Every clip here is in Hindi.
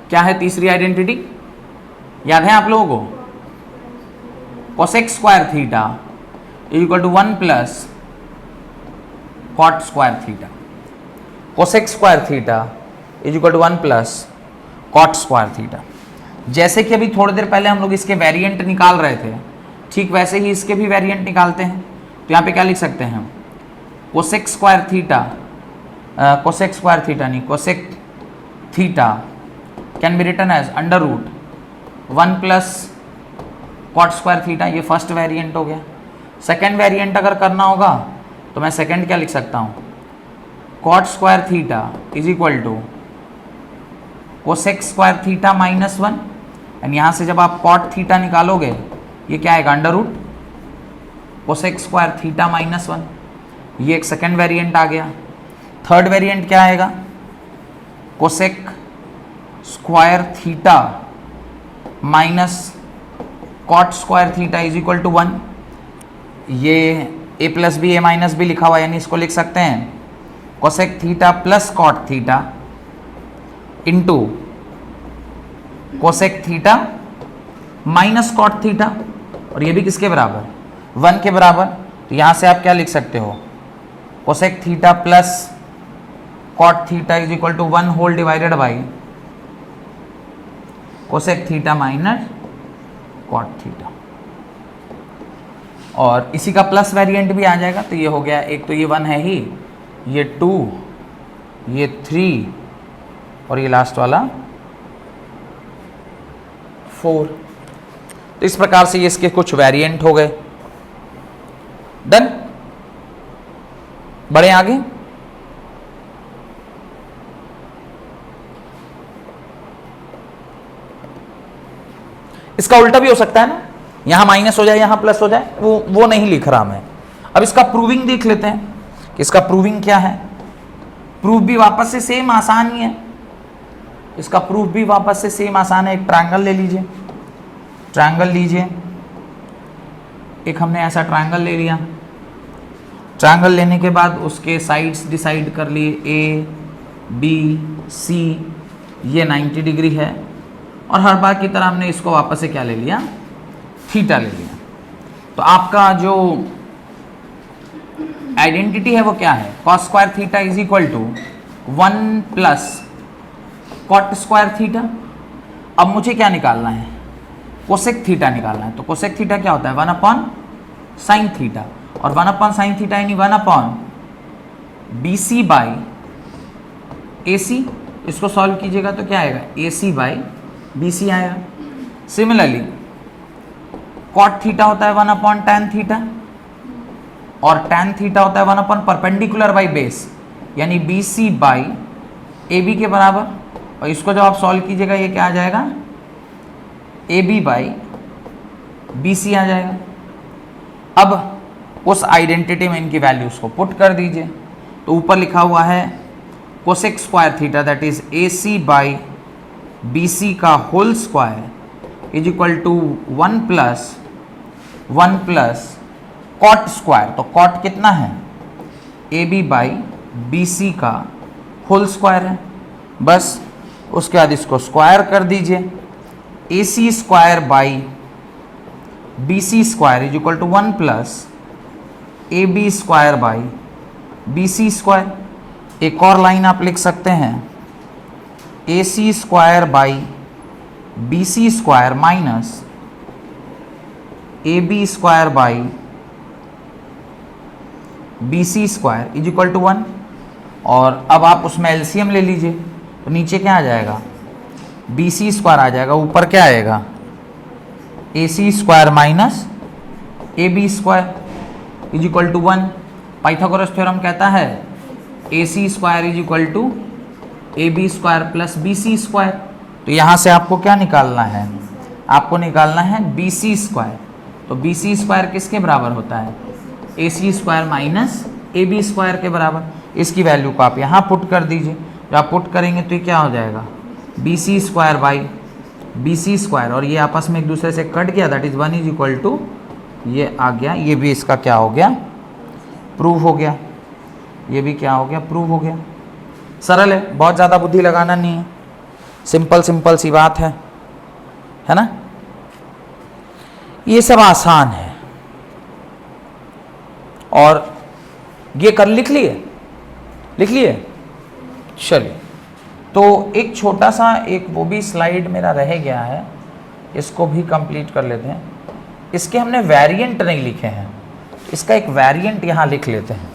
क्या है तीसरी आइडेंटिटी, याद है आप लोगों को? Cosec square theta is equal to 1 plus cot square theta. Cosec square theta is equal to 1 plus cot square theta. जैसे कि अभी थोड़ी देर पहले हम लोग इसके वेरिएंट निकाल रहे थे, ठीक वैसे ही इसके भी वेरिएंट निकालते हैं। तो यहाँ पे क्या लिख सकते हैं? Cosec square theta, cosec square theta नहीं, cosec theta can be written as under root 1 plus cot square theta. ये फर्स्ट वेरिएंट हो गया। सेकेंड वेरिएंट अगर करना होगा तो मैं सेकेंड क्या लिख सकता हूँ? Cot square theta is equal to cosec square theta minus 1। And यहाँ से जब आप कॉट थीटा निकालोगे ये क्या आएगा? Under root cosec square theta minus 1। ये एक सेकेंड वेरिएंट आ गया। थर्ड वेरिएंट क्या आएगा? Cosec square theta minus cot square theta is equal to 1। ये a plus B A minus B लिखा हुआ है, यानी इसको लिख सकते हैं cosec theta plus cot theta into cosec theta minus cot theta. और ये भी किसके बराबर? 1 के बराबर। तो यहां से आप क्या लिख सकते हो? Cosec theta plus cot theta is equal to 1 whole divided by cosec theta minus cot theta. और इसी का प्लस वेरिएंट भी आ जाएगा। तो ये हो गया, एक तो ये 1 है ही, ये 2, ये 3 और ये लास्ट वाला 4। तो इस प्रकार से ये इसके कुछ वेरिएंट हो गए। डन। बढ़े आगे। इसका उल्टा भी हो सकता है ना, यहां माइनस हो जाए यहां प्लस हो जाए, वो नहीं लिख रहा मैं। अब इसका प्रूविंग देख लेते हैं कि इसका प्रूविंग क्या है। प्रूफ भी वापस से सेम आसान ही है। इसका प्रूफ भी वापस से सेम आसान है। एक ट्रायंगल ले लीजिए, ट्रायंगल लीजिए। एक हमने ऐसा ट्रायंगल ले लिया। ट्रायंगल लेने के बाद उसके साइड्स डिसाइड कर लिए, ए बी सी। ये 90 डिग्री है और हर बार की तरह हमने इसको वापस से क्या ले लिया? थीटा ले लिया। तो आपका जो आइडेंटिटी है वो क्या है? Cos square theta is equal to 1 plus cot square theta. अब मुझे क्या निकालना है? कोसेक थीटा निकालना है। तो कोसेक थीटा क्या होता है? 1 अपॉन साइन थीटा। और 1 अपॉन साइन थीटा यानी 1 अपॉन बी सी बाई ए सी। इसको सॉल्व कीजिएगा तो क्या आएगा? ए सी बाई बी सी आएगा। सिमिलरली कॉट थीटा होता है 1 अपॉन टैन थीटा और टैन थीटा होता है 1 अपॉन परपेंडिकुलर बाई बेस, यानी B C by A B के बराबर। और इसको जब आप सॉल्व कीजिएगा ये क्या आ जाएगा? A B by B C आ जाएगा। अब उस आइडेंटिटी में इनकी वैल्यूज को पुट कर दीजिए। तो ऊपर लिखा हुआ है cosec square theta that is A C by B C का whole square is equal to 1 plus cot square. तो कॉट कितना है? A B by B C का होल स्क्वायर है। बस उसके बाद इसको स्क्वायर कर दीजिए। A C square by B C square is equal to 1 plus A B square by B C square. एक और लाइन आप लिख सकते हैं A C square by B C square minus A B square by B C square is equal to 1। और अब आप उसमें एलसीएम ले लीजिए तो नीचे क्या आ जाएगा? बी सी स्क्वायर आ जाएगा। ऊपर क्या आएगा? A C square minus A B square is equal to 1। Pythagoras theorem कहता है A C square is equal to A B square plus B C square. तो यहाँ से आपको क्या निकालना है? आपको निकालना है बी सी स्क्वायर। तो बी सी स्क्वायर किसके बराबर होता है? A C square minus A B square के बराबर। इसकी वैल्यू को आप यहाँ पुट कर दीजिए। जब आप पुट करेंगे तो ये क्या हो जाएगा? B C square by B C square, और ये आपस में एक दूसरे से कट गया, that is 1 is equal to ये आ गया। ये भी इसका क्या हो गया? प्रूव हो गया। ये भी क्या हो गया? प्रूव हो गया। सरल है, बहुत ज़्यादा बुद्धि लगाना नहीं है। सिंपल सिंपल सी बात है ना। ये सब आसान है और ये कर लिख लिए। चलिए, तो एक छोटा सा एक वो भी स्लाइड मेरा रह गया है, इसको भी कंप्लीट कर लेते हैं। इसके हमने वेरिएंट नहीं लिखे हैं, इसका एक वेरिएंट यहाँ लिख लेते हैं।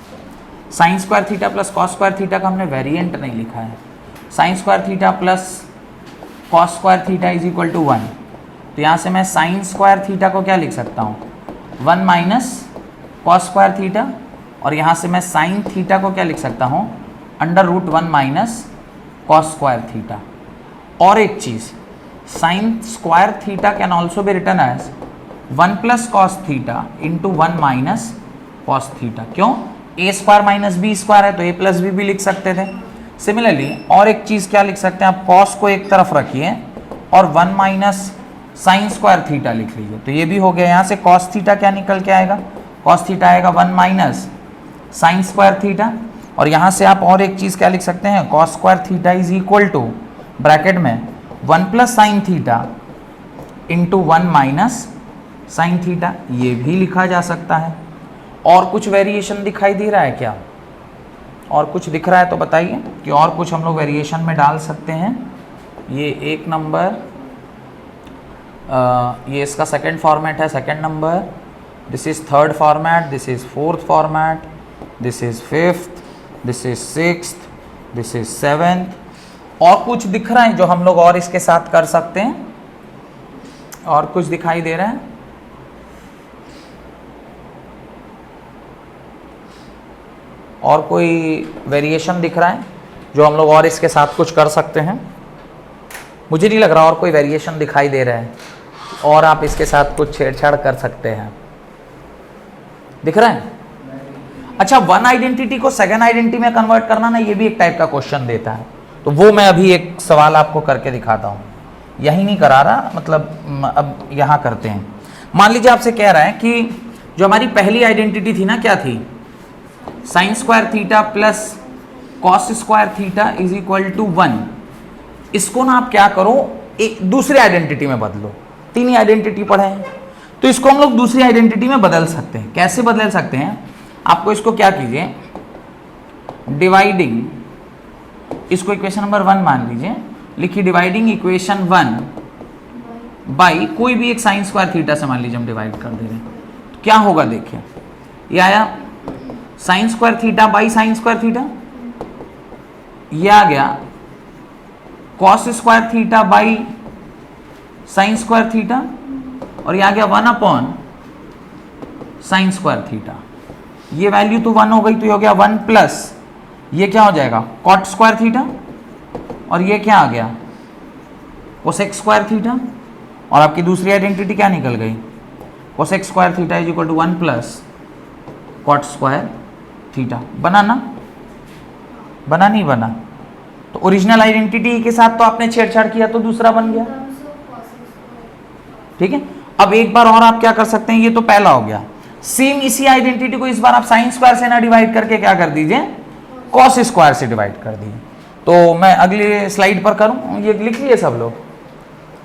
Sine square theta plus cos square theta का हमने वेरिएंट नहीं लिखा है। Sine square theta plus cos square theta is equal to 1, तो यहाँ से मैं साइन स्क्वायर थीटा को क्या लिख सकता हूँ, 1 माइनस कॉस स्क्वायर थीटा, और यहाँ से मैं साइन थीटा को क्या लिख सकता हूँ, under root 1 minus cos square theta. और एक चीज़, sine square theta can also be written as 1 plus cos theta into 1 minus cos theta. क्यों, A square minus B square है तो ए प्लस बी भी लिख सकते थे। सिमिलरली और एक चीज़ क्या लिख सकते हैं आप, कॉस को एक तरफ रखिए और 1 माइनस साइन स्क्वायर थीटा लिख लीजिए, तो ये भी हो गया। यहाँ से कॉस थीटा क्या निकल के आएगा, कॉस थीटा आएगा 1 माइनस साइन स्क्वायर थीटा, और यहाँ से आप और एक चीज़ क्या लिख सकते हैं, cos square theta is equal to bracket में 1 plus sine theta into 1 minus sine theta, ये भी लिखा जा सकता है। और कुछ वेरिएशन दिखाई दे रहा है क्या, और कुछ दिख रहा है तो बताइए कि और कुछ हम लोग वेरिएशन में डाल सकते हैं। ये एक नंबर, ये इसका सेकंड फॉर्मेट है, second number, this is third format, this is fourth format, this is fifth, this is sixth, this is seventh. और कुछ दिख रहा है जो हम लोग और इसके साथ कर सकते हैं, और कुछ दिखाई दे रहा है, और कोई वेरिएशन दिख रहा है जो हम लोग और इसके साथ कुछ कर सकते हैं। मुझे नहीं लग रहा और कोई वेरिएशन दिखाई दे रहा है और आप इसके साथ कुछ छेड़छाड़ कर सकते हैं, दिख रहा है। अच्छा, वन आइडेंटिटी को सेकंड आइडेंटिटी में कन्वर्ट करना ना, ये भी एक टाइप का क्वेश्चन देता है, तो वो मैं अभी एक सवाल आपको करके दिखाता हूँ। यही नहीं करा रहा, मतलब अब यहाँ करते हैं। मान लीजिए आपसे कह रहा है कि जो हमारी पहली आइडेंटिटी थी ना, क्या थी, sine square theta plus cos square theta is equal to 1। इसको ना आप क्या करो, एक दूसरी आइडेंटिटी में बदलो। तीन ही आइडेंटिटी पढ़े हैं तो इसको हम लोग दूसरी आइडेंटिटी में बदल सकते हैं। कैसे बदल सकते हैं, आपको इसको क्या कीजिए, डिवाइडिंग, इसको इक्वेशन नंबर 1 मान लीजिए, लिखिए डिवाइडिंग इक्वेशन 1 बाई कोई भी एक साइन स्क्वायर थीटा से मान लीजिए हम डिवाइड कर दे रहे हैं, तो क्या होगा देखिए, ये आया sign square theta by sine square theta, ये आ गया cos square theta by sine square theta, और ये आ गया 1 अपॉन साइन स्क्वायर थीटा। ये वैल्यू तो 1 हो गई, तो ये हो गया 1 प्लस ये क्या हो जाएगा, कॉट स्क्वायर थीटा, और ये क्या आ गया, कोसेक स्क्वायर थीटा, और आपकी दूसरी आइडेंटिटी क्या निकल गई, cosec square theta is equal to 1 plus cot square theta. बना ना, बना नहीं बना, तो ओरिजिनल आइडेंटिटी के साथ तो आपने छेड़छाड़ किया तो दूसरा बन गया, ठीक है। अब एक बार और आप क्या कर सकते हैं, ये तो पहला हो गया, सेम इसी आइडेंटिटी को इस बार आप साइन स्क्वायर से ना डिवाइड करके क्या कर दीजिए, कॉस स्क्वायर से डिवाइड कर दीजिए। तो मैं अगले स्लाइड पर करूं, ये लिख लिए सब लोग,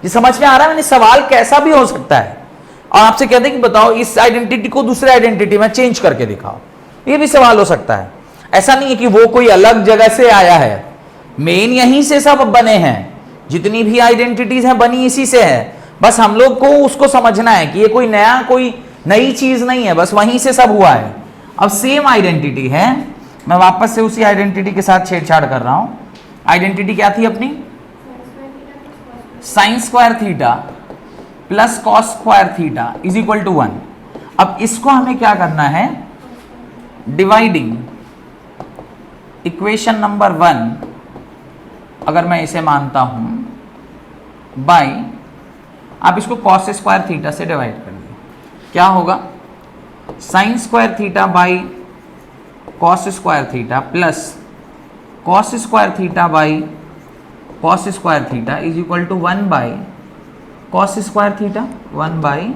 ये समझ में आ रहा है मैंने, सवाल कैसा भी हो सकता है। और आपसे कहते हैं कि बताओ इस आइडेंटिटी को दूसरे आइडेंटिटी में चेंज करके दिखाओ, ये भी सवाल हो सकता है। ऐसा नहीं है कि वो कोई अलग जगह से आया है, मेन यहीं से सब बने हैं, जितनी भी आइडेंटिटीज हैं बनी इसी से है, बस हम लोग को उसको समझना है कि ये कोई नया, कोई नई चीज नहीं है, बस वहीं से सब हुआ है। अब सेम आइडेंटिटी है, मैं वापस से उसी आइडेंटिटी के साथ छेड़छाड़ कर रहा हूं। आइडेंटिटी क्या थी अपनी, sine square theta plus cos square theta is equal to 1। अब इसको हमें क्या करना है, डिवाइडिंग इक्वेशन नंबर 1 अगर मैं इसे मानता हूं बाय, आप इसको कॉस स्क्वायर थीटा से डिवाइड कर दिए, क्या होगा, sine square theta by cos square theta plus cos square theta by cos square theta is equal to 1 by cos square theta, 1 by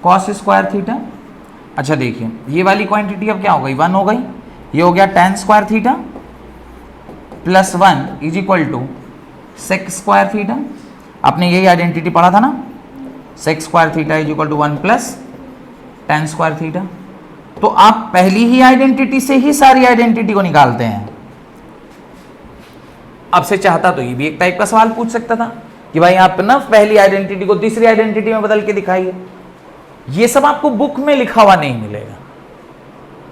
cos square theta. अच्छा देखिए, ये वाली क्वांटिटी अब क्या हो गई, 1 हो गई, ये हो गया tan square theta plus 1 is equal to sec square theta, आपने यही आइडेंटिटी पढ़ा था ना, sec square theta is equal to 1 plus tan square theta. तो आप पहली ही आइडेंटिटी से ही सारी आइडेंटिटी को निकालते हैं। अब से चाहता तो ये भी एक टाइप का सवाल पूछ सकता था कि भाई आप ना पहली आइडेंटिटी को तीसरी आइडेंटिटी में बदल के दिखाइए। ये सब आपको बुक में लिखा हुआ नहीं मिलेगा,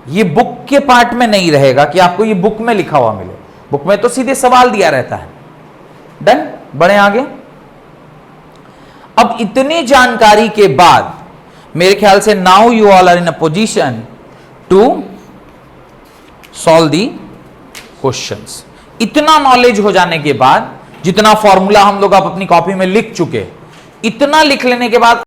ये बुक के पार्ट में नहीं रहेगा कि आपको ये बुक में लिखा हुआ मिले। बुक में तो सीधे सवाल दिया रहता है। डन, बढ़े आगे। अब इतनी जानकारी के बाद मेरे ख्याल से now you all are in a position to solve the questions. इतना नॉलेज हो जाने के बाद, जितना फॉर्मूला हम लोग आप अपनी कॉपी में लिख चुके, इतना लिख लेने के बाद